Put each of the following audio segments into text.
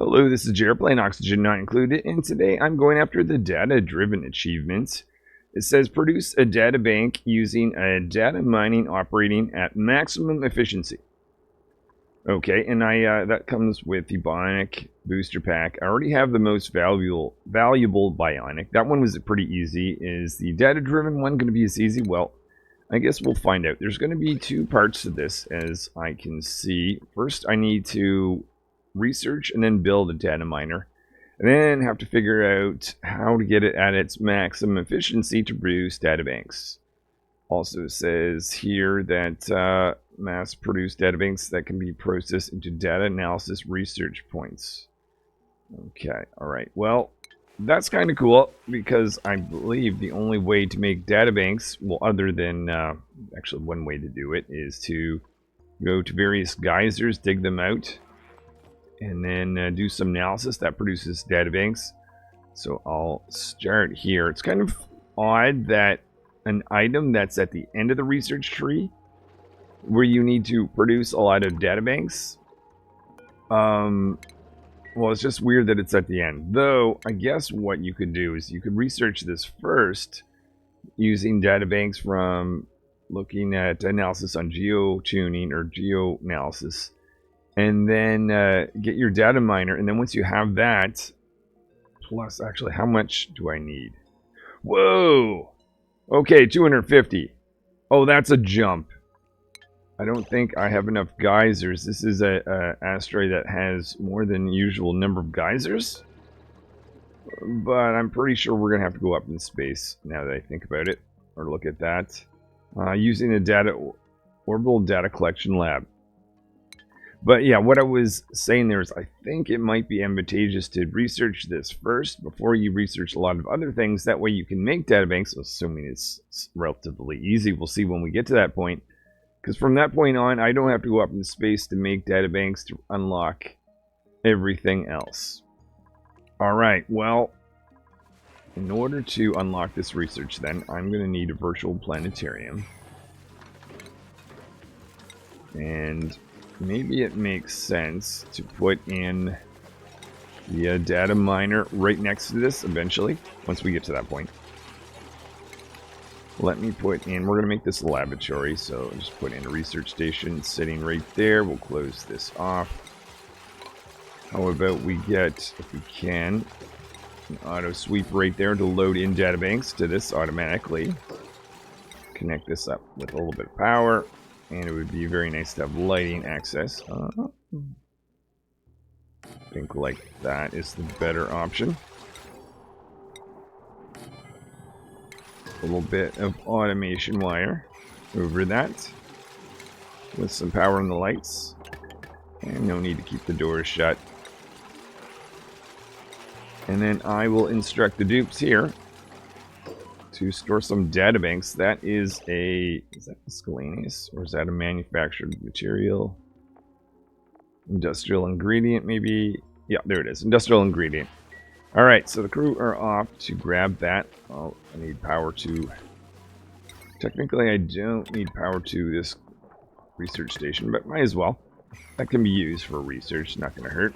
Hello, this is Jared playing Oxygen Not Included, and today I'm going after the data-driven achievement. It says produce a data bank using a data mining operating at maximum efficiency. Okay, and that comes with the Bionic booster pack. I already have the most valuable Bionic. That one was pretty easy. Is the data-driven one going to be as easy? Well, I guess we'll find out. There's going to be two parts to this, as I can see. First, I need to research and then build a data miner, and then have to figure out how to get it at its maximum efficiency to produce data banks. Also says here that mass produce data banks that can be processed into data analysis research points. Okay, alright, well, that's kind of cool, because I believe the only way to make data banks, well, other than actually one way to do it is to go to various geysers, dig them out, and then do some analysis that produces databanks. So I'll start here. It's kind of odd that an item that's at the end of the research tree, where you need to produce a lot of databanks, well, it's just weird that it's at the end. Though, I guess what you could do is you could research this first using databanks from looking at analysis on geo-tuning or geo-analysis, and then get your data miner, and then once you have that, plus, actually, how much do I need? Whoa! Okay, 250. Oh, that's a jump. I don't think I have enough geysers. This is a asteroid that has more than usual number of geysers, but I'm pretty sure we're gonna have to go up in space now that I think about it, or look at that, using a orbital data collection lab. But yeah, what I was saying there is I think it might be advantageous to research this first before you research a lot of other things. That way you can make databanks, assuming it's relatively easy. We'll see when we get to that point. Because from that point on, I don't have to go up in space to make databanks to unlock everything else. Alright, well, in order to unlock this research then, I'm going to need a virtual planetarium. And maybe it makes sense to put in the data miner right next to this eventually, once we get to that point. Let me put in, we're going to make this a laboratory, so just put in a research station sitting right there. We'll close this off. How about we get, if we can, an auto sweep right there to load in databanks to this automatically. Connect this up with a little bit of power. And it would be very nice to have lighting access. I think like that is the better option. A little bit of automation wire over that, with some power on the lights. And no need to keep the doors shut. And then I will instruct the dupes here to store some databanks. That is that miscellaneous, or is that a manufactured material? Industrial ingredient, maybe? Yeah, there it is. Industrial ingredient. Alright, so the crew are off to grab that. Oh, I need power to... Technically, I don't need power to this research station, but might as well. That can be used for research, not going to hurt.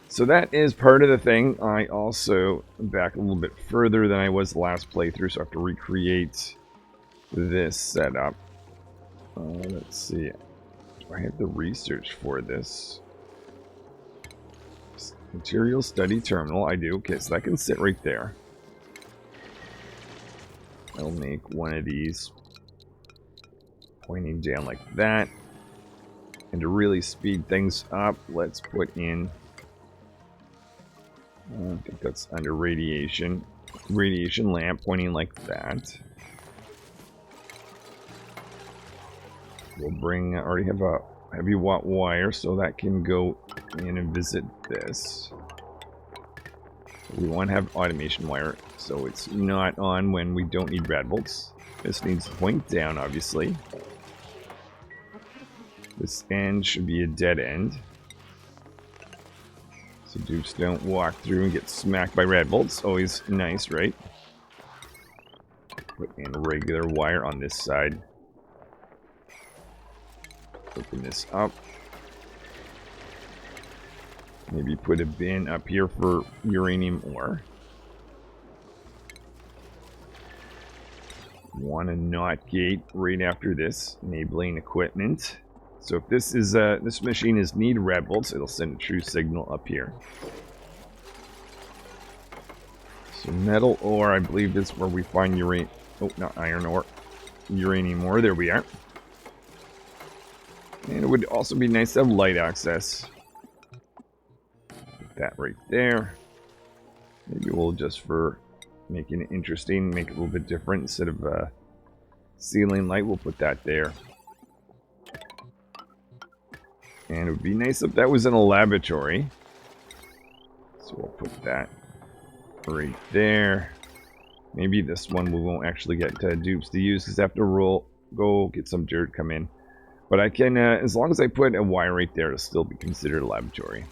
So that is part of the thing. I also am back a little bit further than I was the last playthrough, so I have to recreate this setup. Let's see. Do I have the research for this? Material study terminal. I do. Okay, so that can sit right there. I'll make one of these pointing down like that. And to really speed things up, let's put in... I think that's under radiation. Radiation lamp pointing like that. We'll bring, I already have a heavy watt wire, so that can go in and visit this. We want to have automation wire, so it's not on when we don't need rad bolts. This needs to point down, obviously. This end should be a dead end. So dupes don't walk through and get smacked by rad bolts. Always nice, right? Put in regular wire on this side. Open this up. Maybe put a bin up here for uranium ore. Want a NOT gate right after this, enabling equipment. So if this is this machine is need red bolts, it'll send a true signal up here. So metal ore, I believe, is where we find uranium. Oh, not iron ore. Uranium ore. There we are. And it would also be nice to have light access. Put that right there. Maybe we'll just for making it interesting, make it a little bit different. Instead of ceiling light, we'll put that there. And it would be nice if that was in a laboratory. So we'll put that right there. Maybe this one we won't actually get dupes to use because I have to go get some dirt, come in. But I can, as long as I put a wire right there, it'll still be considered a laboratory.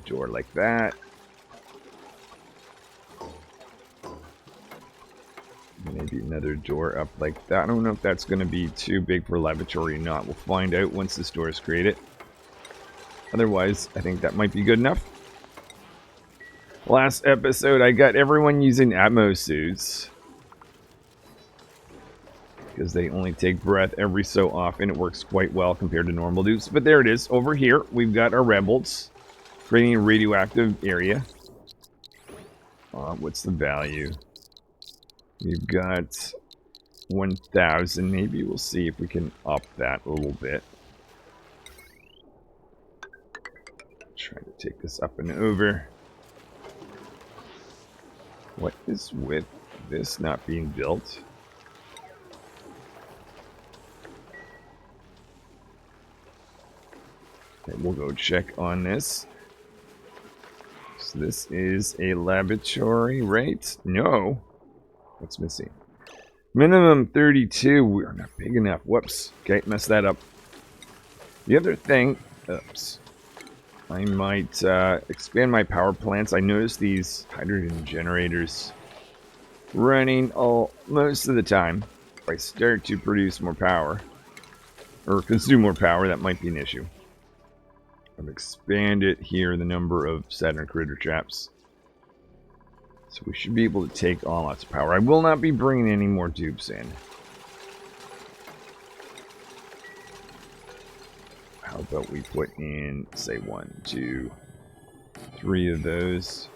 Door like that. Maybe another door up like that. I don't know if that's going to be too big for a laboratory or not. We'll find out once this door is created. Otherwise, I think that might be good enough. Last episode, I got everyone using Atmos suits. Because they only take breath every so often. It works quite well compared to normal dupes. But there it is. Over here, we've got our rebels. Creating a radioactive area. What's the value? We've got 1,000. Maybe we'll see if we can up that a little bit. Try to take this up and over. What is with this not being built? Okay, we'll go check on this. So this is a laboratory, right? No. What's missing? Minimum 32. We're not big enough. Whoops. Okay, messed that up. The other thing... Oops. I might expand my power plants. I noticed these hydrogen generators running most of the time. If I start to produce more power, or consume more power, that might be an issue. I've expanded here the number of Saturn critter traps. So we should be able to take on lots of power. I will not be bringing any more dupes in. How about we put in, say, 1, 2, 3 of those.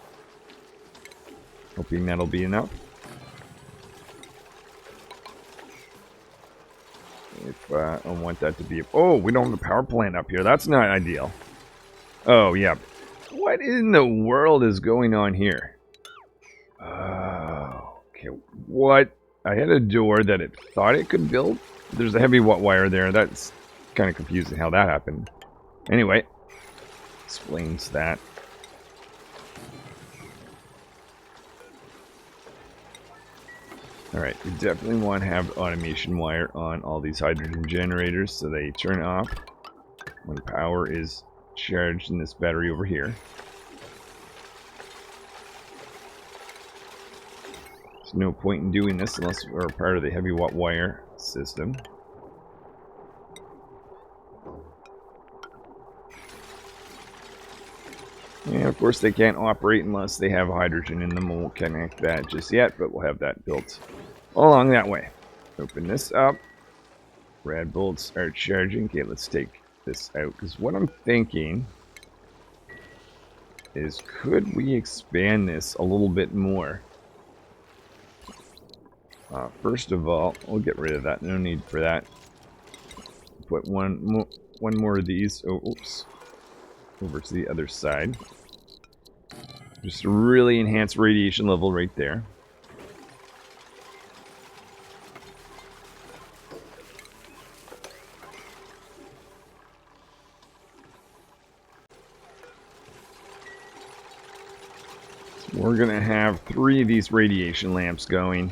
Hoping that'll be enough. If I want that to be... Oh, we don't have a power plant up here. That's not ideal. Oh, yeah. What in the world is going on here? Oh, okay. What? I had a door that it thought it could build. There's a heavy wire there. That's kind of confusing how that happened. Anyway, explains that. Alright, we definitely want to have automation wire on all these hydrogen generators so they turn off when power is charged in this battery over here. There's no point in doing this unless we're part of the heavy wire system. And of course they can't operate unless they have hydrogen in them. We won't connect that just yet, but we'll have that built along that way. Open this up. Red bolts are charging. Okay, let's take this out, because what I'm thinking is, could we expand this a little bit more? First of all, we'll get rid of that. No need for that. Put one more of these. Oh, oops. Over to the other side. Just a really enhanced radiation level right there. So we're going to have 3 of these radiation lamps going.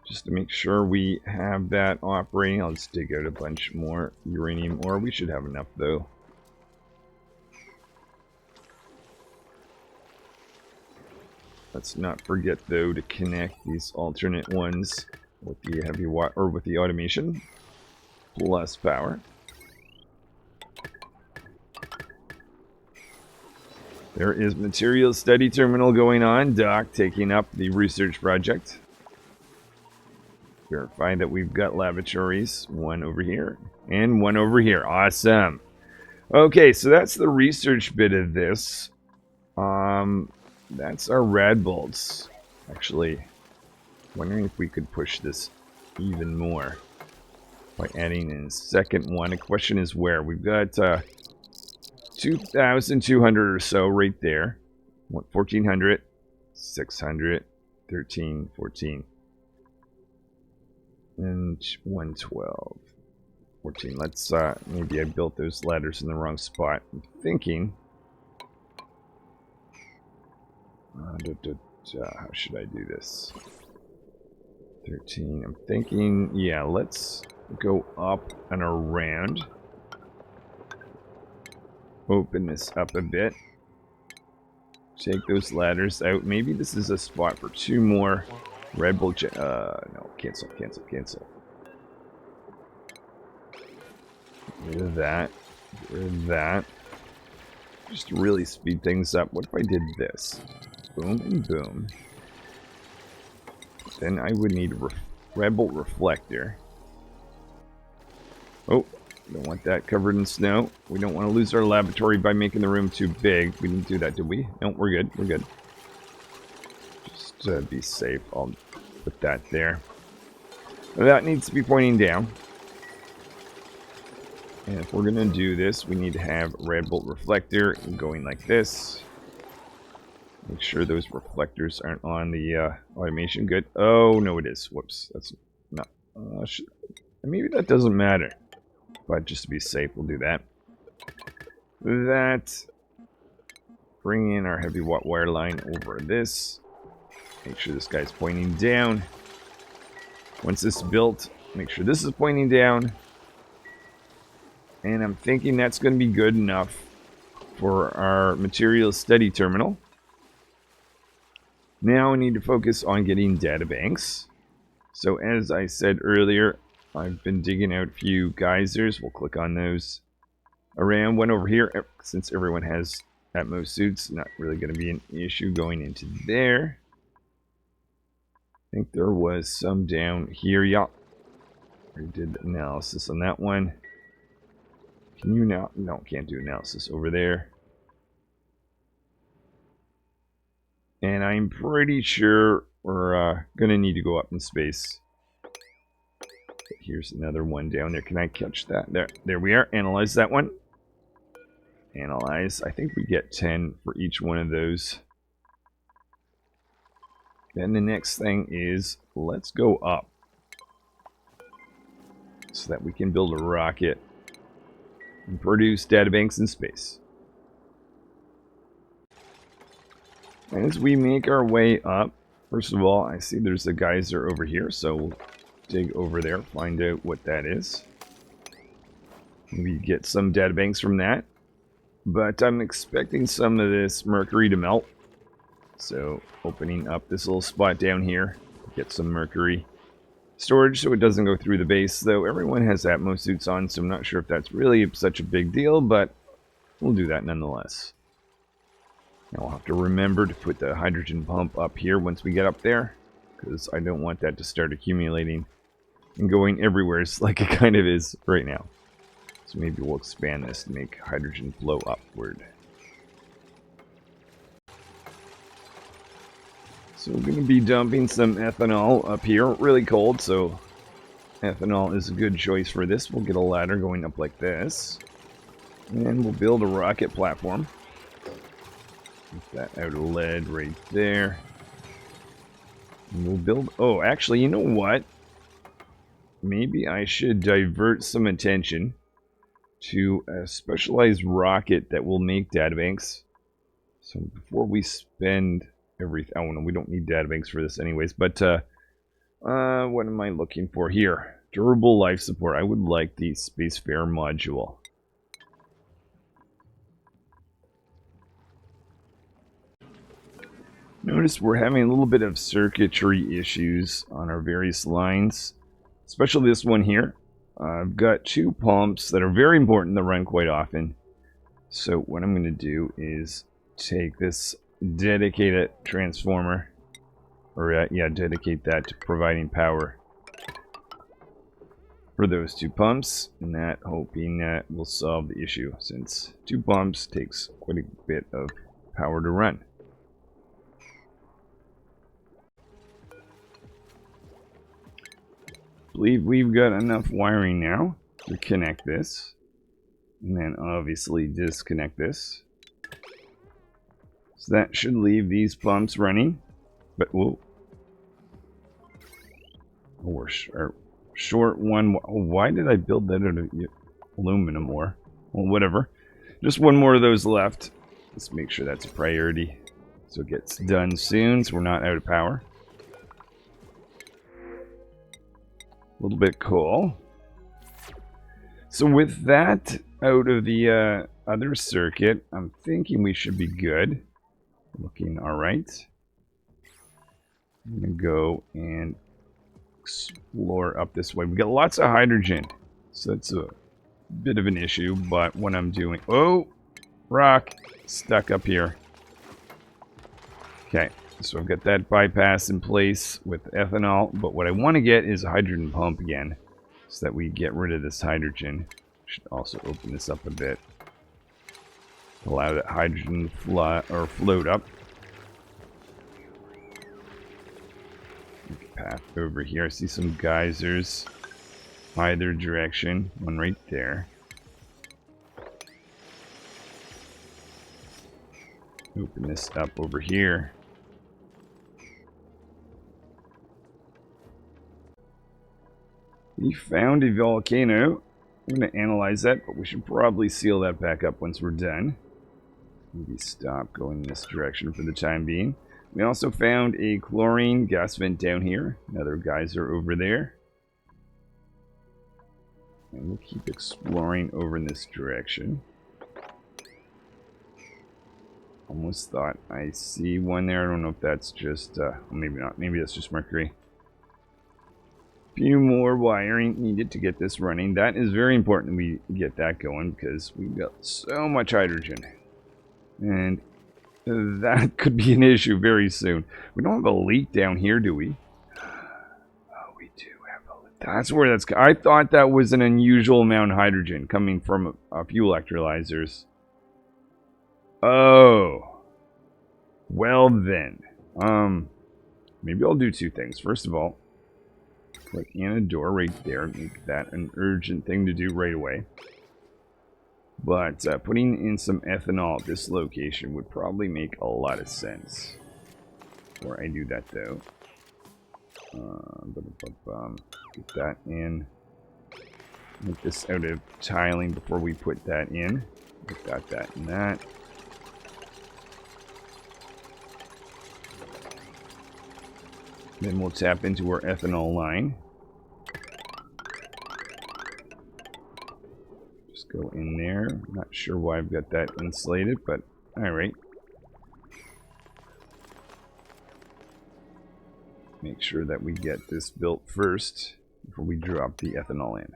Just to make sure we have that operating. I'll just dig out a bunch more uranium ore. We should have enough though. Let's not forget though to connect these alternate ones with the heavy wire, or with the automation plus power. There is material study terminal going on. Doc taking up the research project. Verify that we've got laboratories. One over here and one over here. Awesome. Okay, so that's the research bit of this. That's our rad bolts. Actually, wondering if we could push this even more by adding in a second one. The question is where. We've got 2,200 or so right there. What, 1,400, 600, 13, 14, and 112, 14. Let's, maybe I built those ladders in the wrong spot. I'm thinking, how should I do this? 13, I'm thinking, yeah, let's go up and around. Open this up a bit. Take those ladders out. Maybe this is a spot for 2 more Red Bull. No, cancel. Get rid of that. Get rid of that. Just to really speed things up. What if I did this? Boom and boom. Then I would need a Red Bull reflector. Oh. Don't want that covered in snow. We don't want to lose our laboratory by making the room too big. We didn't do that, did we? No, we're good. We're good. Just to be safe, I'll put that there. That needs to be pointing down. And if we're going to do this, we need to have red bolt reflector going like this. Make sure those reflectors aren't on the automation. Good. Oh, no, it is. Whoops. That's not... maybe that doesn't matter. But just to be safe, we'll do that. Bring in our heavy watt wire line over this. Make sure this guy's pointing down. Once this is built, make sure this is pointing down. And I'm thinking that's going to be good enough for our materials study terminal. Now we need to focus on getting data banks. So as I said earlier, I've been digging out a few geysers. We'll click on those around. One over here, since everyone has Atmos suits, not really going to be an issue going into there. I think there was some down here. Yeah, I did the analysis on that one. Can you now? No, can't do analysis over there. And I'm pretty sure we're going to need to go up in space. Here's another one down there. Can I catch that? There we are. Analyze that one. Analyze. I think we get 10 for each one of those. Then the next thing is, let's go up. So that we can build a rocket and produce databanks in space. As we make our way up, first of all, I see there's a geyser over here, so we'll dig over there, find out what that is. Maybe get some databanks from that. But I'm expecting some of this mercury to melt. So opening up this little spot down here, get some mercury storage so it doesn't go through the base. Though everyone has Atmos suits on, so I'm not sure if that's really such a big deal, but we'll do that nonetheless. Now we'll have to remember to put the hydrogen pump up here once we get up there, because I don't want that to start accumulating and going everywhere like it kind of is right now. So maybe we'll expand this to make hydrogen flow upward. So we're going to be dumping some ethanol up here. Really cold, so ethanol is a good choice for this. We'll get a ladder going up like this. And we'll build a rocket platform. Get that out of lead right there. And we'll build... Oh, actually, you know what? Maybe I should divert some attention to a specialized rocket that will make databanks. So before we spend everything... Oh, no, we don't need databanks for this anyways. But what am I looking for here? Durable life support. I would like the Spacefarer module. Notice we're having a little bit of circuitry issues on our various lines, especially this one here. I've got 2 pumps that are very important that run quite often. So what I'm going to do is take this dedicated transformer, or yeah, dedicate that to providing power for those 2 pumps, and that hoping that will solve the issue, since 2 pumps takes quite a bit of power to run. Believe we've got enough wiring now to connect this, and then obviously disconnect this. So that should leave these pumps running, but whoa, we're short one. Why did I build that out of aluminum ore? Well, whatever. Just 1 more of those left. Let's make sure that's a priority, so it gets done soon, so we're not out of power. A little bit cool. So with that out of the other circuit, I'm thinking we should be good. Looking alright. I'm going to go and explore up this way. We got lots of hydrogen, so that's a bit of an issue, but what I'm doing... Oh! Rock! Stuck up here. Okay, so I've got that bypass in place with ethanol, but what I want to get is a hydrogen pump again, so that we get rid of this hydrogen. Should also open this up a bit. Allow that hydrogen to float up. Path over here. I see some geysers either direction. One right there. Open this up over here. We found a volcano. I'm going to analyze that, but we should probably seal that back up once we're done. Maybe stop going in this direction for the time being. We also found a chlorine gas vent down here. Another geyser over there. And we'll keep exploring over in this direction. Almost thought I see one there. I don't know if that's just... maybe not. Maybe that's just mercury. Few more wiring needed to get this running. That is very important we get that going, because we've got so much hydrogen. And that could be an issue very soon. We don't have a leak down here, do we? Oh, we do have a leak. That's where that's... I thought that was an unusual amount of hydrogen coming from a few electrolyzers. Oh. Well then. Maybe I'll do 2 things. First of all, put in a door right there. Make that an urgent thing to do right away. But putting in some ethanol at this location would probably make a lot of sense. Before I do that, though. Get that in. Make this out of tiling before we put that in. We've got that and that. Then we'll tap into our ethanol line. Just go in there. I'm not sure why I've got that insulated, but alright. Make sure that we get this built first before we drop the ethanol in.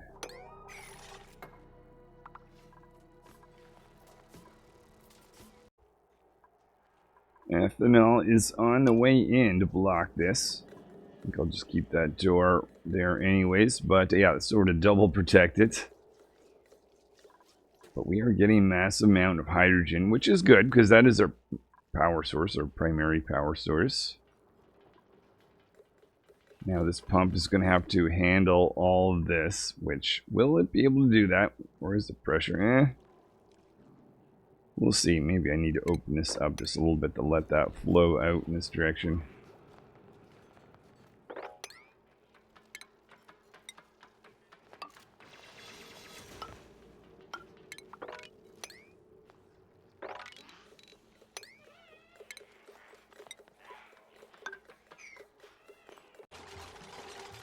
Ethanol is on the way in to block this. I think I'll just keep that door there anyways, but yeah, it's sort of double protected. But we are getting a massive amount of hydrogen, which is good, because that is our power source, our primary power source. Now this pump is going to have to handle all of this, which, will it be able to do that? Or is the pressure? We'll see. Maybe I need to open this up just a little bit to let that flow out in this direction.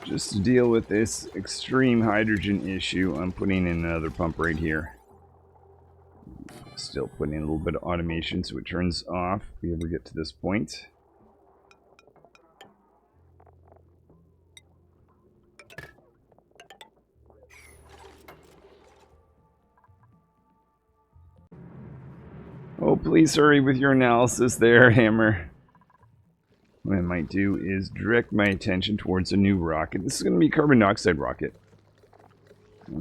Just to deal with this extreme hydrogen issue, I'm putting in another pump right here. Still putting in a little bit of automation so it turns off if we ever get to this point. Oh please hurry with your analysis there, Hammer. What I might do is direct my attention towards a new rocket. This is going to be a carbon dioxide rocket.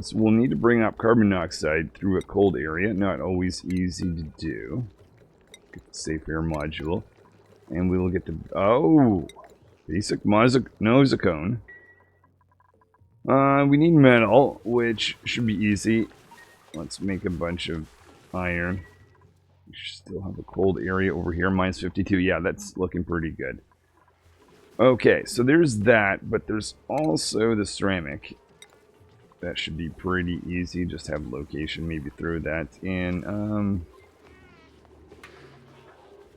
So we'll need to bring up carbon dioxide through a cold area. Not always easy to do. Get the safe air module. And we will get the... Oh! Basic nosocone. We need metal, which should be easy. Let's make a bunch of iron. We still have a cold area over here. Minus 52. Yeah, that's looking pretty good. Okay, so there's that, but there's also the ceramic. That should be pretty easy. Just have location. Maybe throw that in.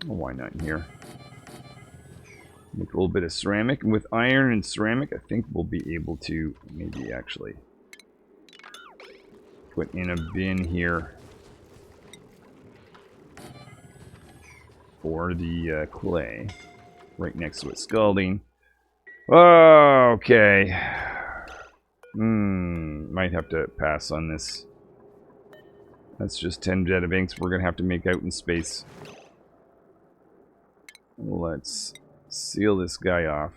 Oh, why not in here? Make a little bit of ceramic. And with iron and ceramic, I think we'll be able to maybe actually put in a bin here for the clay. Right next to it. Scalding. Okay. Might have to pass on this. That's just 10 databanks we're going to have to make out in space. Let's seal this guy off.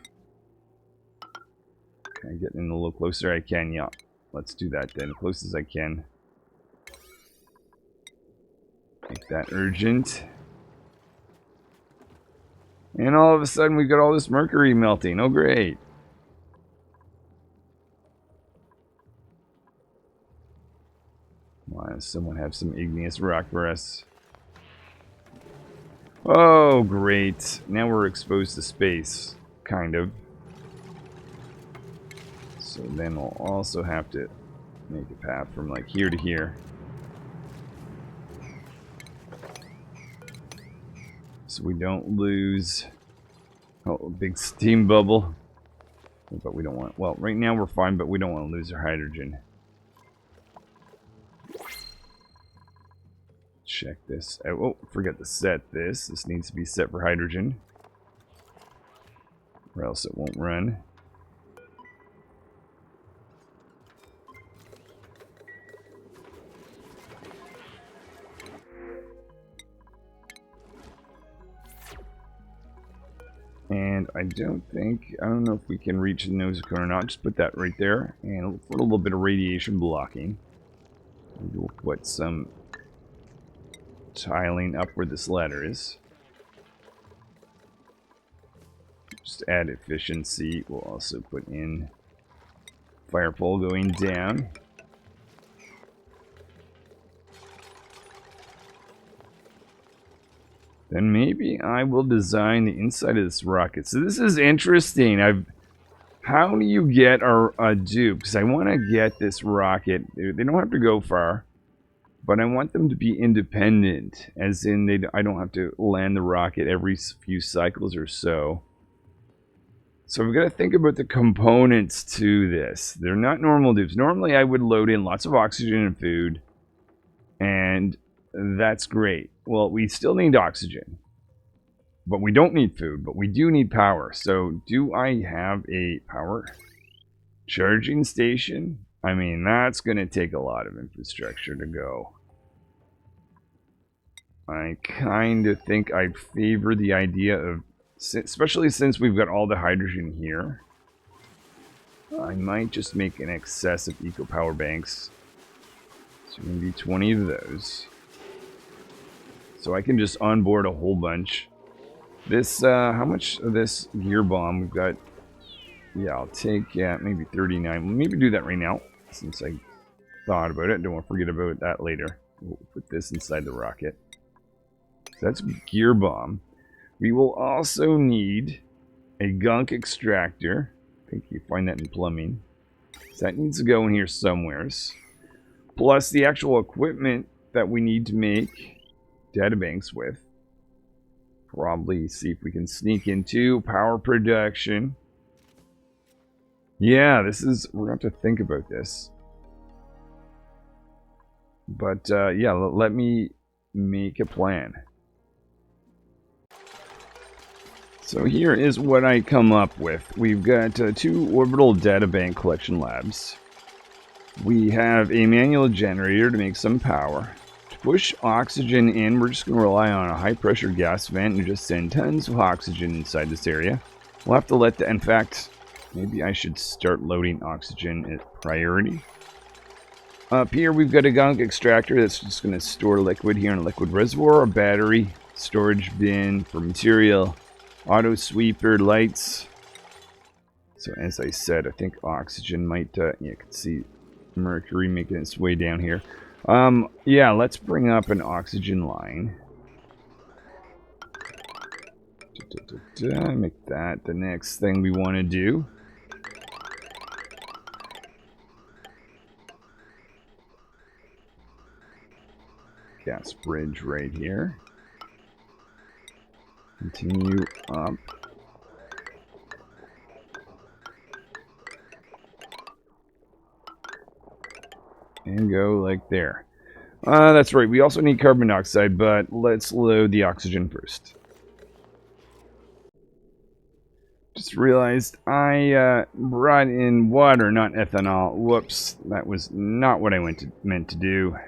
Can I get in a little closer? I can, yeah. Let's do that then, close as I can. Make that urgent. And all of a sudden we've got all this mercury melting. Oh, great. Why does someone have some igneous rock for us? Oh, great. Now we're exposed to space. Kind of. So then we'll also have to make a path from like here to here. So we don't lose... Oh, a big steam bubble. But we don't want... Well, right now we're fine, but we don't want to lose our hydrogen. Check this out. Oh, forget to set this. This needs to be set for hydrogen. Or else it won't run. And I don't know if we can reach the nose cone or not. Just put that right there. And put a little bit of radiation blocking. Maybe we'll put some tiling up where this ladder is. Just add efficiency. We'll also put in fire pole going down. Then maybe I will design the inside of this rocket. So this is interesting. How do you get a dupe? Because I want to get this rocket. They don't have to go far. But I want them to be independent. As in, I don't have to land the rocket every few cycles or so. So we've got to think about the components to this. They're not normal dupes. Normally I would load in lots of oxygen and food. And that's great. Well, we still need oxygen. But we don't need food. But we do need power. So do I have a power charging station? I mean, that's going to take a lot of infrastructure to go. I kind of think I'd favor the idea of, especially since we've got all the hydrogen here, I might just make an excess of eco power banks. So maybe 20 of those. So I can just onboard a whole bunch. This, how much of this gear bomb we've got? Yeah, I'll take, maybe 39. We'll maybe do that right now, since I thought about it. Don't want to forget about that later. We'll put this inside the rocket. So that's gear bomb. We will also need a gunk extractor. I think you find that in plumbing. So that needs to go in here somewheres. Plus the actual equipment that we need to make databanks with. Probably see if we can sneak into power production. Yeah, we're going to have to think about this. But, yeah, let me make a plan. So here is what I come up with. We've got 2 orbital databank collection labs. We have a manual generator to make some power, to push oxygen in. We're just going to rely on a high pressure gas vent and just send tons of oxygen inside this area. We'll have to let the, in fact, maybe I should start loading oxygen at priority. Up here we've got a gunk extractor that's just going to store liquid here in a liquid reservoir, a battery, storage bin for material, auto sweeper, lights. So as I said, I think oxygen might, you can see mercury making its way down here. Yeah, let's bring up an oxygen line. Make that the next thing we want to do. Gas bridge right here. Continue up. And go like there. That's right, we also need carbon dioxide, but let's load the oxygen first. Just realized I brought in water, not ethanol. Whoops, that was not what I meant to do.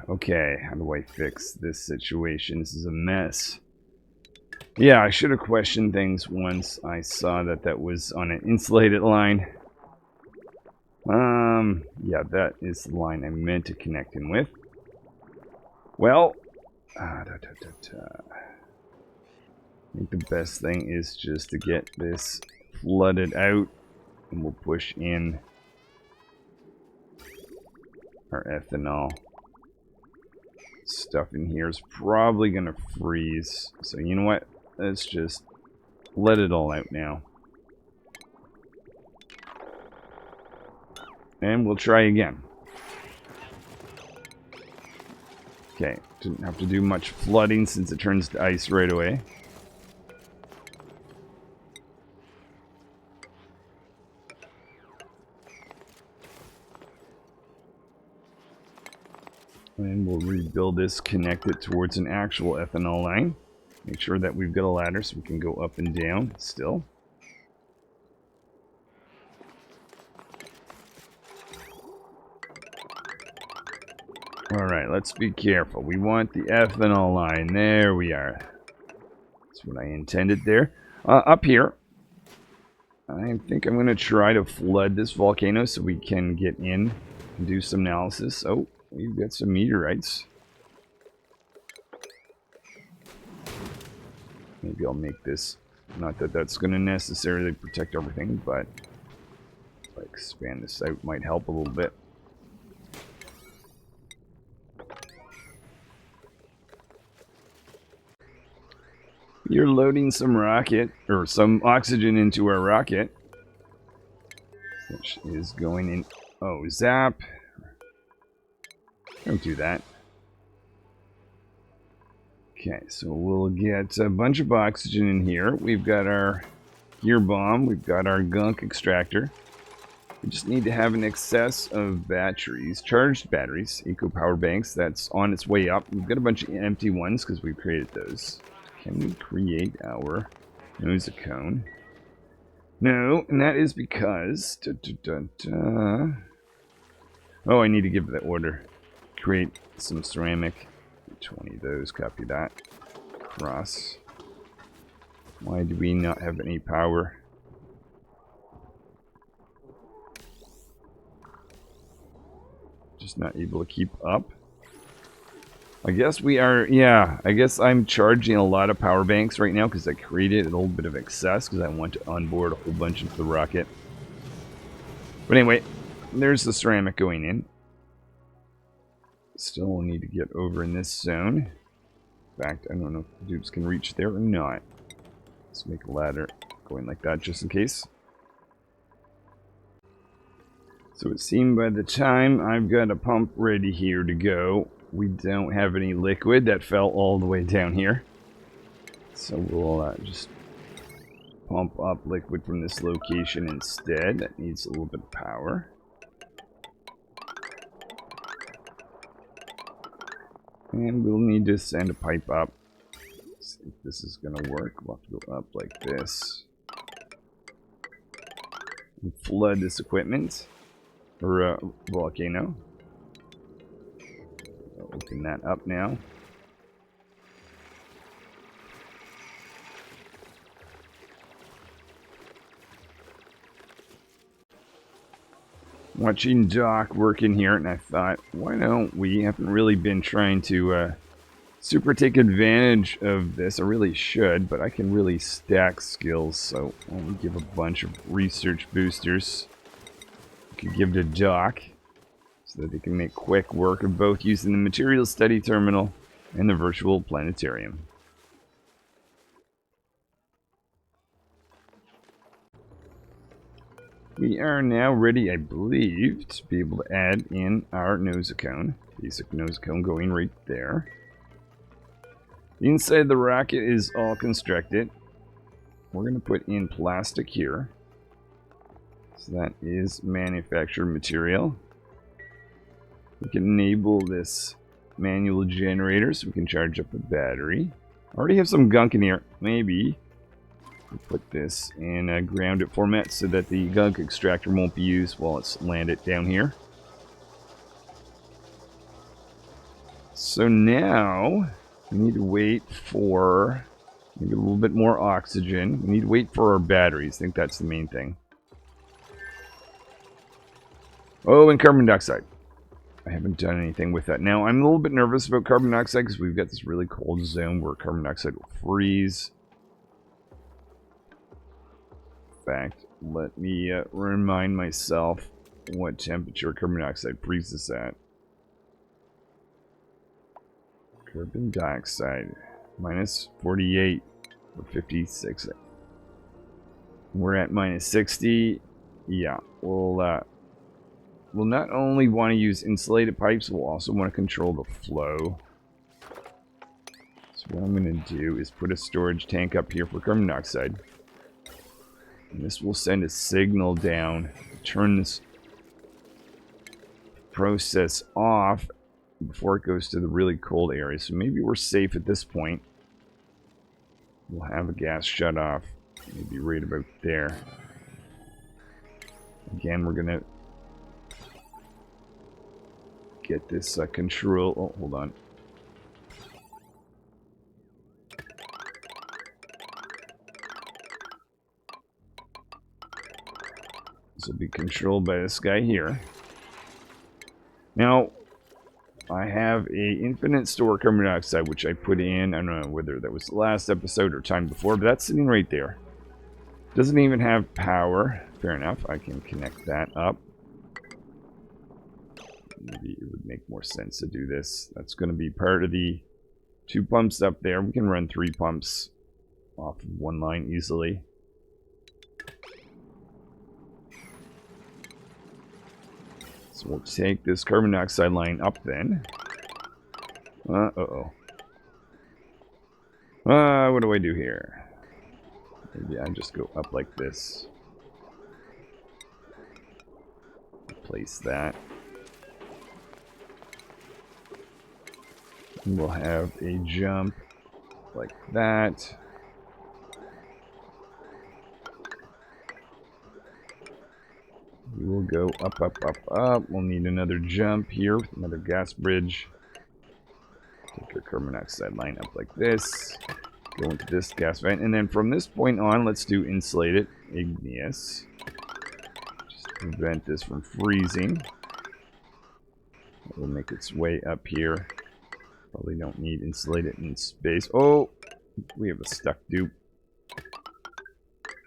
Okay, how do I fix this situation? This is a mess. Yeah, I should have questioned things once I saw that that was on an insulated line. Yeah, that is the line I meant to connect in with. Well, I think the best thing is just to get this flooded out, and we'll push in our ethanol. Stuff in here is probably gonna freeze, so you know what? Let's just let it all out now. And we'll try again. Okay, didn't have to do much flooding since it turns to ice right away. And we'll rebuild this, connect it towards an actual ethanol line. Make sure that we've got a ladder so we can go up and down still. Alright, let's be careful. We want the ethanol line. There we are. That's what I intended there. Up here, I think I'm going to try to flood this volcano so we can get in and do some analysis. Oh, we've got some meteorites. Maybe I'll make this, not that that's going to necessarily protect everything, but if I expand this out, might help a little bit. You're loading some rocket, or some oxygen into our rocket, which is going in. Oh, zap. Don't do that. Okay, so we'll get a bunch of oxygen in here. We've got our gear bomb. We've got our gunk extractor. We just need to have an excess of batteries, charged batteries, eco power banks. That's on its way up. We've got a bunch of empty ones because we've created those. Can we create our nose cone? No, and that is because... Oh, I need to give the order. Create some ceramic. 20 of those, copy that. Cross. Why do we not have any power? Just not able to keep up. I guess we are, yeah, I guess I'm charging a lot of power banks right now because I created a little bit of excess because I want to onboard a whole bunch into the rocket. But anyway, there's the ceramic going in. Still need to get over in this zone. In fact, I don't know if the dupes can reach there or not. Let's make a ladder going like that just in case. So it seemed by the time I've got a pump ready here to go, we don't have any liquid that fell all the way down here. So we'll just pump up liquid from this location instead. That needs a little bit of power. And we'll need to send a pipe up. Let's see if this is going to work. We'll have to go up like this. And flood this equipment. Or volcano. Picking that up now. Watching Doc work in here, and I thought, why don't we? Haven't really been trying to super take advantage of this. I really should, but I can really stack skills, so why don't we give a bunch of research boosters. We could give to Doc, so that they can make quick work of both using the materials study terminal and the virtual planetarium. We are now ready, I believe, to be able to add in our nosicone. Basic nosicone going right there. The inside of the rocket is all constructed. We're going to put in plastic here. So that is manufactured material. We can enable this manual generator so we can charge up the battery. I already have some gunk in here. Maybe we'll put this in a grounded format so that the gunk extractor won't be used while it's landed down here. So now we need to wait for maybe a little bit more oxygen. We need to wait for our batteries. I think that's the main thing. Oh, and carbon dioxide. I haven't done anything with that. Now, I'm a little bit nervous about carbon dioxide because we've got this really cold zone where carbon dioxide will freeze. In fact, let me remind myself what temperature carbon dioxide freezes at. Carbon dioxide, minus 48 or 56. We're at minus 60. Yeah, we'll not only want to use insulated pipes, we'll also want to control the flow. So what I'm going to do is put a storage tank up here for carbon dioxide. And this will send a signal down to turn this process off before it goes to the really cold area. So maybe we're safe at this point. We'll have a gas shut off maybe right about there. Again, we're going to get this control. Oh, hold on. This will be controlled by this guy here. Now, I have a infinite store carbon dioxide, which I put in. I don't know whether that was the last episode or time before, but that's sitting right there. Doesn't even have power. Fair enough. I can connect that up. Maybe it would make more sense to do this. That's going to be part of the 2 pumps up there. We can run 3 pumps off of one line easily. So we'll take this carbon dioxide line up then. Uh-oh. What do I do here? Maybe I just go up like this. Place that. And we'll have a jump like that. We will go up, up, up, up. We'll need another jump here with another gas bridge. Take our carbon dioxide line up like this. Go into this gas vent. And then from this point on, let's do insulated igneous. Just prevent this from freezing. It will make its way up here. Probably don't need insulated in space. Oh, we have a stuck dupe.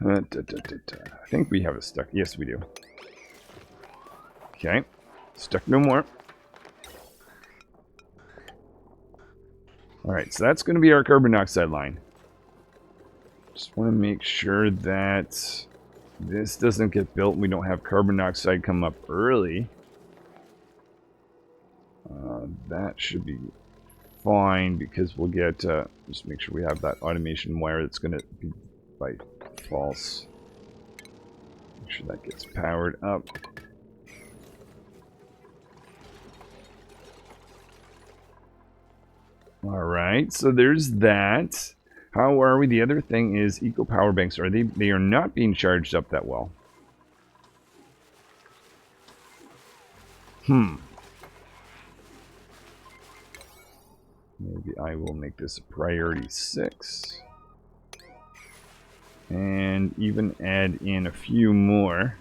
I think we have a stuck. Yes, we do. Okay, stuck no more. Alright, so that's going to be our carbon dioxide line. Just want to make sure that this doesn't get built and we don't have carbon dioxide come up early. That should be fine because we'll get, just make sure we have that automation wire that's going to be by false. Make sure that gets powered up. Alright, so there's that. How are we? The other thing is eco power banks. They are not being charged up that well. Maybe I will make this a priority 6. And even add in a few more.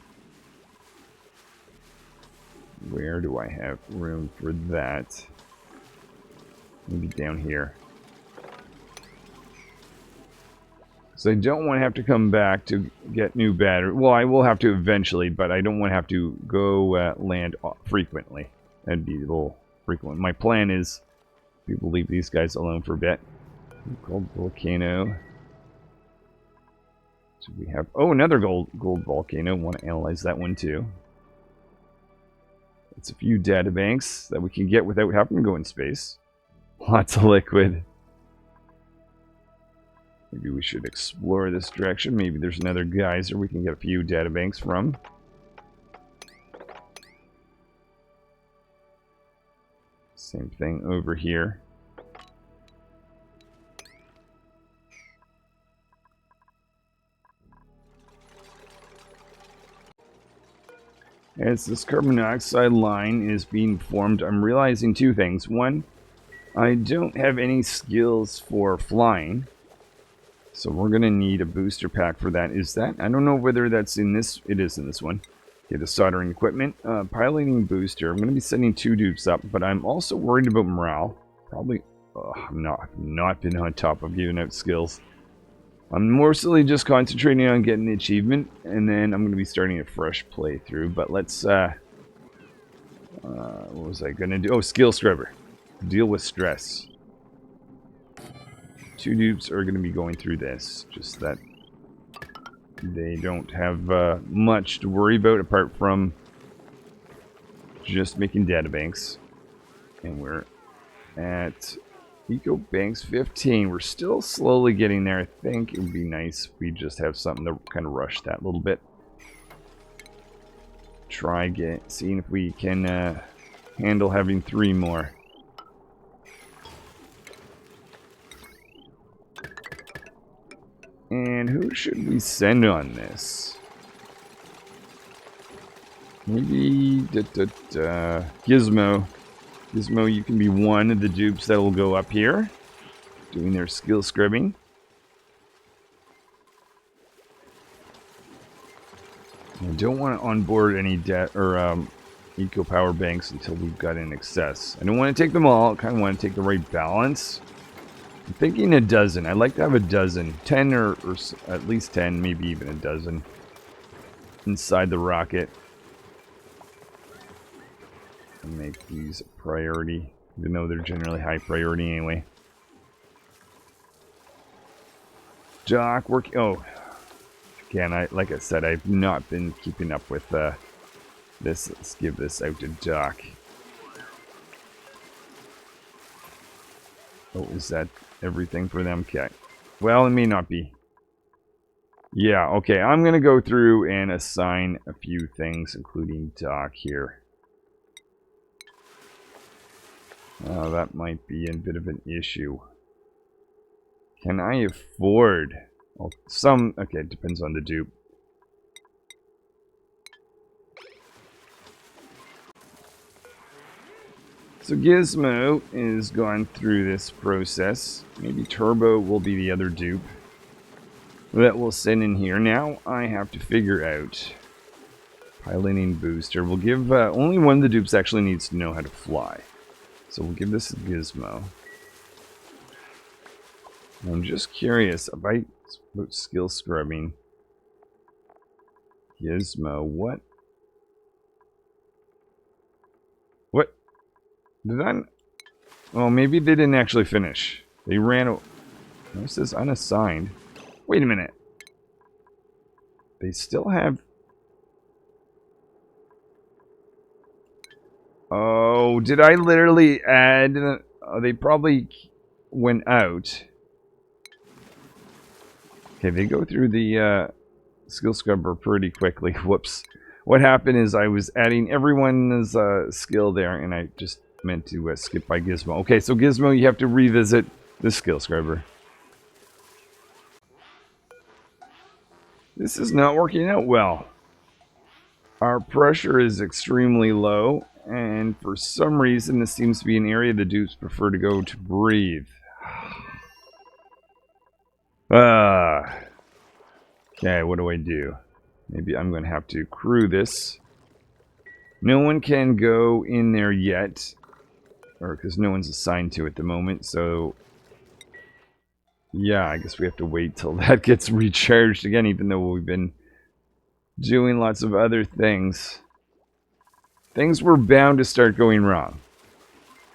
Where do I have room for that? Maybe down here. So I don't want to have to come back to get new battery. Well, I will have to eventually, but I don't want to have to go land frequently. That'd be a little frequent. My plan is people leave these guys alone for a bit. Gold volcano. So we have another gold volcano. Want to analyze that one too. It's a few data banks that we can get without having to go in space. Lots of liquid. Maybe we should explore this direction. Maybe there's another geyser we can get a few data banks from. Same thing over here. As this carbon dioxide line is being formed, I'm realizing two things. One, I don't have any skills for flying. So we're going to need a booster pack for that. Is that? I don't know whether that's in this. It is in this one. Okay, the soldering equipment. Piloting booster. I'm going to be sending 2 dupes up, but I'm also worried about morale. Probably. I've not been on top of giving out skills. I'm mostly just concentrating on getting the achievement, and then I'm going to be starting a fresh playthrough. But let's, what was I going to do? Oh, skill scrubber. Deal with stress. 2 dupes are going to be going through this. Just that they don't have much to worry about apart from just making databanks. And we're at Eco Banks 15. We're still slowly getting there. I think it would be nice if we just have something to kind of rush that a little bit. Try seeing if we can handle having 3 more. And who should we send on this? Maybe Gizmo. Gizmo, you can be one of the dupes that will go up here, doing their skill scribbing. I don't want to onboard any eco power banks until we've got in excess. I don't want to take them all. I kind of want to take the right balance. I'm thinking a dozen. I'd like to have a dozen. 10 or at least 10, maybe even a dozen inside the rocket. And make these a priority, even though they're generally high priority anyway. Dock work. Oh, again, like I said, I've not been keeping up with this. Let's give this out to Doc. Oh, is that everything for them? Okay. Well, it may not be. Yeah, okay. I'm going to go through and assign a few things, including Doc here. That might be a bit of an issue. Can I afford... Well, okay, it depends on the dupe. So Gizmo is gone through this process. Maybe Turbo will be the other dupe that we'll send in here. Now I have to figure out piloting booster. We'll give only one of the dupes actually needs to know how to fly. So we'll give this a Gizmo. I'm just curious about skill scrubbing. Gizmo, what? What? Did I? Oh, maybe they didn't actually finish. They ran. This is unassigned. Wait a minute. They still have. Oh, did I literally add? They probably went out. Okay, they go through the skill scrubber pretty quickly. Whoops. What happened is I was adding everyone's skill there, and I just meant to skip by Gizmo. Okay, so Gizmo, you have to revisit the skill scrubber. This is not working out well. Our pressure is extremely low, And for some reason, this seems to be an area the dupes prefer to go to breathe. Okay, what do I do? Maybe I'm going to have to crew this. No one can go in there yet. Or because no one's assigned to at the moment, so... yeah, I guess we have to wait till that gets recharged again, even though we've been doing lots of other things. Things were bound to start going wrong.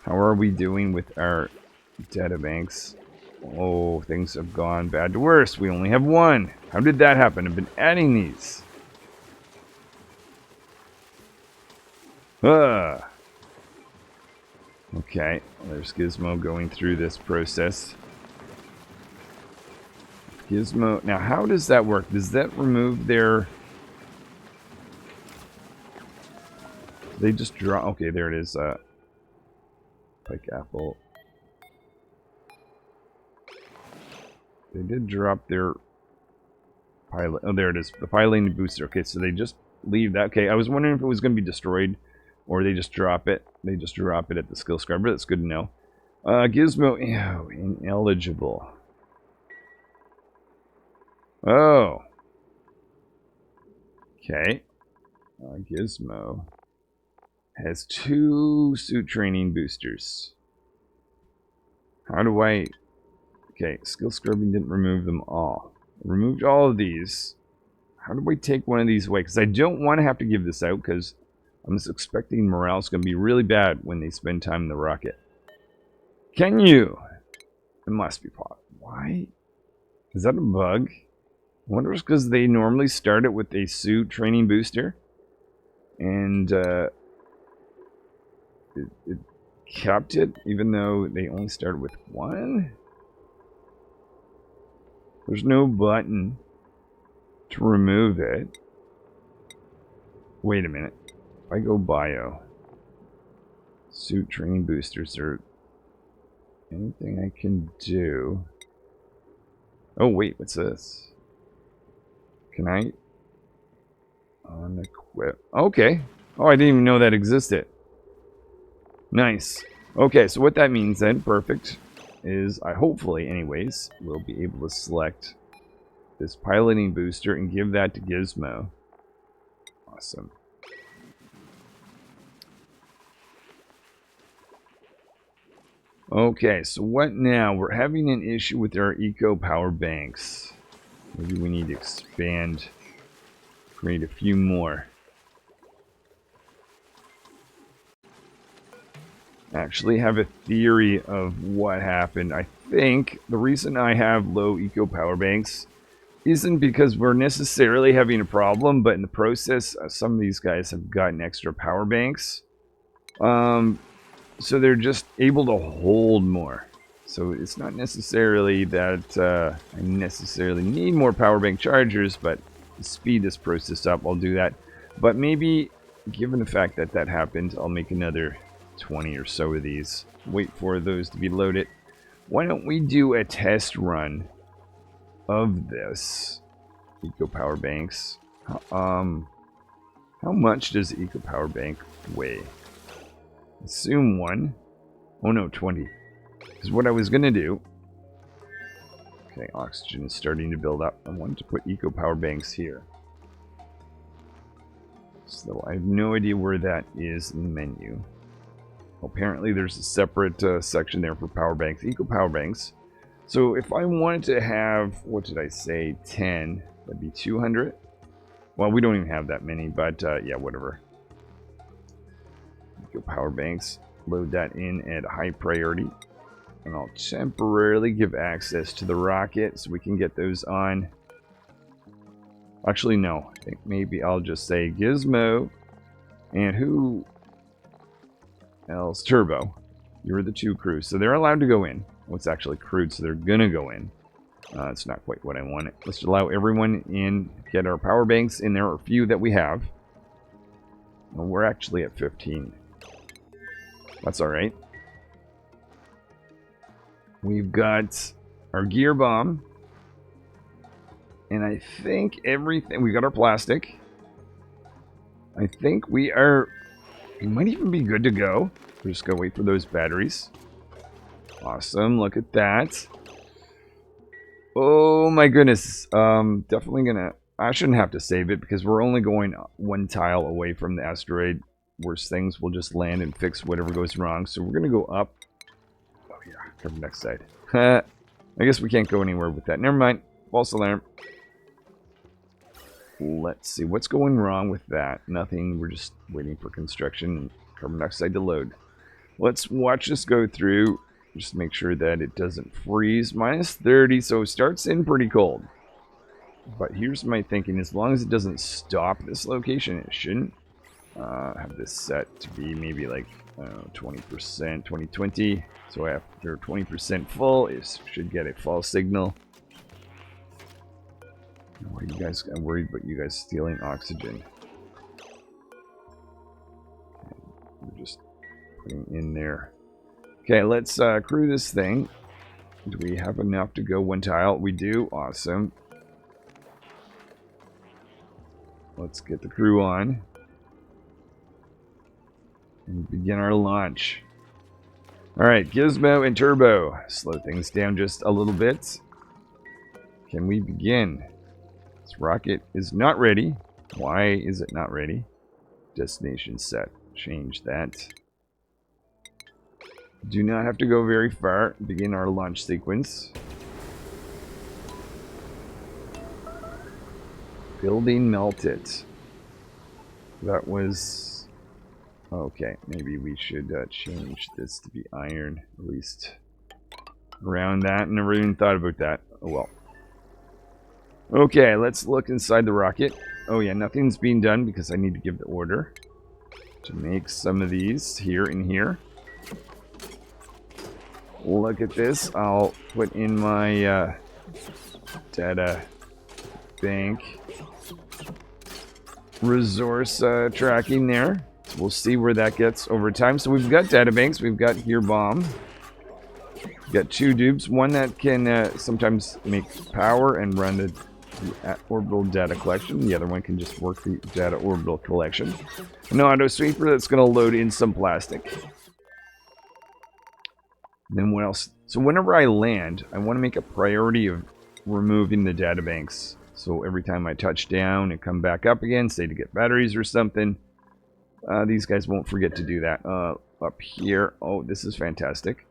How are we doing with our data banks? Oh, things have gone bad to worse. We only have one. How did that happen? I've been adding these. Okay, there's Gizmo going through this process. Gizmo, now how does that work? Does that remove their... they just draw... okay, there it is. Pike apple. They did drop their pilot. Oh, there it is. The piloting booster. Okay, so they just leave that. Okay, I was wondering if it was going to be destroyed or they just drop it. They just drop it at the skill scrubber. That's good to know. Gizmo. Ew, ineligible. Oh. Okay. Gizmo has 2 suit training boosters. How do I... okay, skill scrubbing didn't remove them all. I removed all of these. How do I take one of these away? Because I don't want to have to give this out, because I'm just expecting morale's going to be really bad when they spend time in the rocket. Can you? It must be possible. Why? Is that a bug? I wonder if it's because they normally start it with a suit training booster. And it kept it, even though they only started with 1? There's no button to remove it. Wait a minute. If I go bio, suit training boosters, are anything I can do? Oh wait, what's this? Can I unequip? Okay. Oh, I didn't even know that existed. Nice. Okay, so what that means then, perfect, is I hopefully, anyways, will be able to select this piloting booster and give that to Gizmo. Awesome. Okay, so what now? We're having an issue with our eco power banks. Maybe we need to expand, create a few more. I actually have a theory of what happened. I think the reason I have low eco power banks isn't because we're necessarily having a problem, but in the process, some of these guys have gotten extra power banks. So they're just able to hold more. So it's not necessarily that I necessarily need more power bank chargers, but to speed this process up, I'll do that. But maybe, given the fact that that happened, I'll make another 20 or so of these. Wait for those to be loaded. Why don't we do a test run of this eco power banks? How much does eco power bank weigh? Assume 1. Oh no, 20. Is what I was gonna do. Okay, oxygen is starting to build up. I wanted to put eco power banks here. So I have no idea where that is in the menu. Apparently there's a separate section there for power banks, eco power banks. So if I wanted to have, what did I say, 10, that'd be 200. Well, we don't even have that many, but yeah, whatever. Eco power banks, load that in at high priority. And I'll temporarily give access to the rocket so we can get those on. Actually, no. I think maybe I'll just say Gizmo. And who else? Turbo. You're the 2 crews. So they're allowed to go in. Well, it's actually crewed, so they're going to go in. It's not quite what I wanted. Let's allow everyone in. Get our power banks in there, or a few that we have. Well, we're actually at 15. That's alright. We've got our gear bomb. And I think everything... we got our plastic. I think we are We might even be good to go. We're just gonna wait for those batteries. Awesome, look at that. Oh my goodness. Definitely gonna... I shouldn't have to save it because we're only going one tile away from the asteroid. Worst things, we'll just land and fix whatever goes wrong. So we're gonna go up. Oh yeah, carbon dioxide. I guess we can't go anywhere with that. Never mind. False alarm. Let's see. What's going wrong with that? Nothing. We're just waiting for construction and carbon dioxide to load. Let's watch this go through. Just make sure that it doesn't freeze. Minus 30, so it starts in pretty cold. But here's my thinking. As long as it doesn't stop this location, it shouldn't. Have this set to be maybe like 20%, 2020. So after 20% full, it should get a false signal. Why are you guys? I'm worried about you guys stealing oxygen. We're just putting in there. Okay, let's crew this thing. Do we have enough to go one tile? We do. Awesome. Let's get the crew on. And begin our launch. Alright, Gizmo and Turbo. Slow things down just a little bit. Can we begin? This rocket is not ready. Why is it not ready? Destination set. Change that. Do not have to go very far. Begin our launch sequence. Building melted. That was... Okay, maybe we should change this to be iron. At least around that. Never even thought about that. Oh well. Okay, let's look inside the rocket. Oh yeah, nothing's being done because I need to give the order to make some of these here and here. Look at this. I'll put in my data bank resource tracking there. So we'll see where that gets over time. So we've got data banks. We've got gear bomb. We've got 2 dupes. One that can sometimes make power and run the orbital data collection. The other one can just work the data orbital collection. An auto sweeper that's going to load in some plastic. And then what else? So whenever I land, I want to make a priority of removing the data banks. So every time I touch down and come back up again, say to get batteries or something, these guys won't forget to do that. Up here, oh, this is fantastic.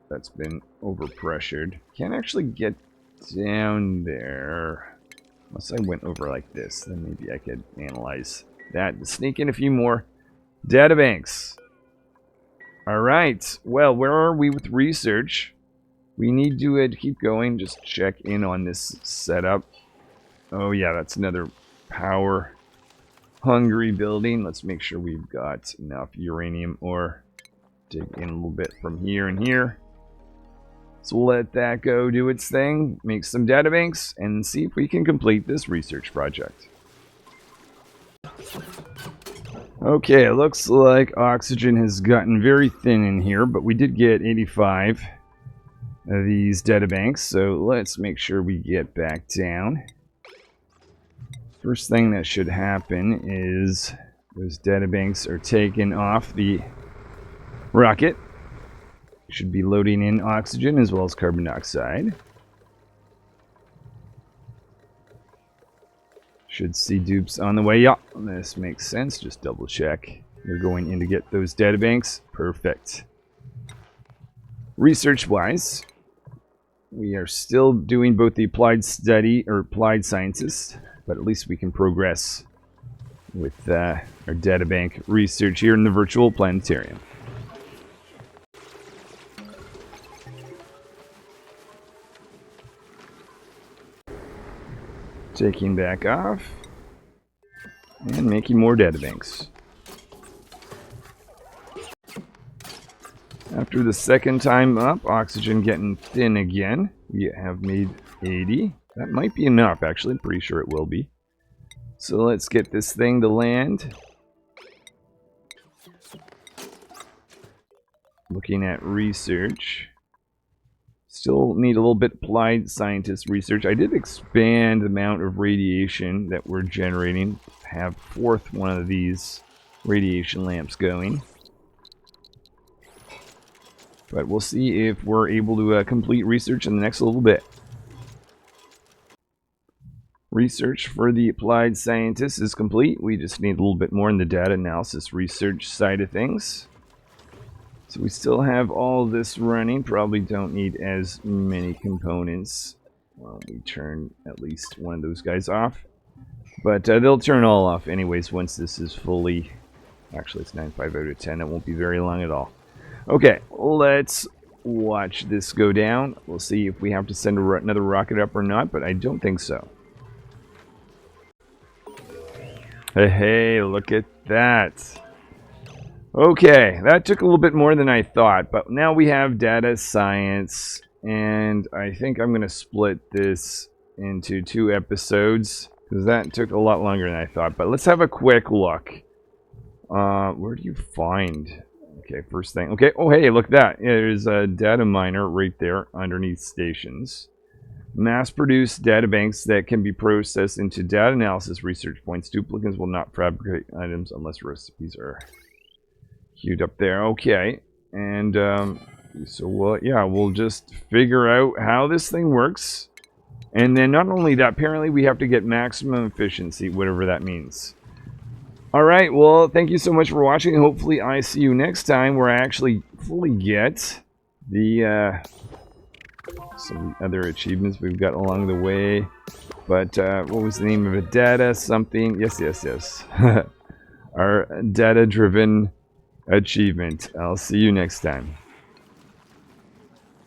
That's been overpressured. Can't actually get down there. Unless I went over like this, then maybe I could analyze that. Sneak in a few more data banks. Alright, well, where are we with research? We need to keep going, just check in on this setup. Oh yeah, that's another power hungry building. Let's make sure we've got enough uranium ore. Dig in a little bit from here and here. So we'll let that go do its thing, make some data banks, and see if we can complete this research project. Okay, it looks like oxygen has gotten very thin in here, but we did get 85 of these data banks, so let's make sure we get back down. First thing that should happen is those data banks are taken off the rocket. Should be loading in oxygen as well as carbon dioxide. Should see dupes on the way. Yeah, this makes sense. Just double check. You're going in to get those data banks. Perfect. Research-wise, we are still doing both the applied study or applied sciences, but at least we can progress with our data bank research here in the virtual planetarium. Taking back off and making more data banks. After the second time up, oxygen getting thin again. We have made 80. That might be enough, actually. I'm pretty sure it will be. So let's get this thing to land. Looking at research. Still need a little bit applied scientist research. I did expand the amount of radiation that we're generating. Have fourth one of these radiation lamps going. But we'll see if we're able to complete research in the next little bit. Research for the applied scientists is complete. We just need a little bit more in the data analysis research side of things. So we still have all this running. Probably don't need as many components. Well, we turn at least one of those guys off. But they'll turn all off anyways once this is fully... Actually, it's 9.5 out of 10. It won't be very long at all. Okay, let's watch this go down. We'll see if we have to send another rocket up or not, but I don't think so. Hey, look at that. Okay, that took a little bit more than I thought, but now we have data science, and I think I'm going to split this into 2 episodes, because that took a lot longer than I thought. But let's have a quick look. Where do you find... Okay, first thing. Okay, oh hey, look at that. Yeah, there's a data miner right there underneath stations. Mass-produced data banks that can be processed into data analysis research points. Duplicants will not fabricate items unless recipes are queued up there. Okay, and so we'll just figure out how this thing works. And then not only that, apparently we have to get maximum efficiency, whatever that means. Alright, well, thank you so much for watching. Hopefully I see you next time where I actually fully get the some other achievements we've got along the way. But what was the name of it? Data something. Yes. Our data-driven achievement. I'll see you next time.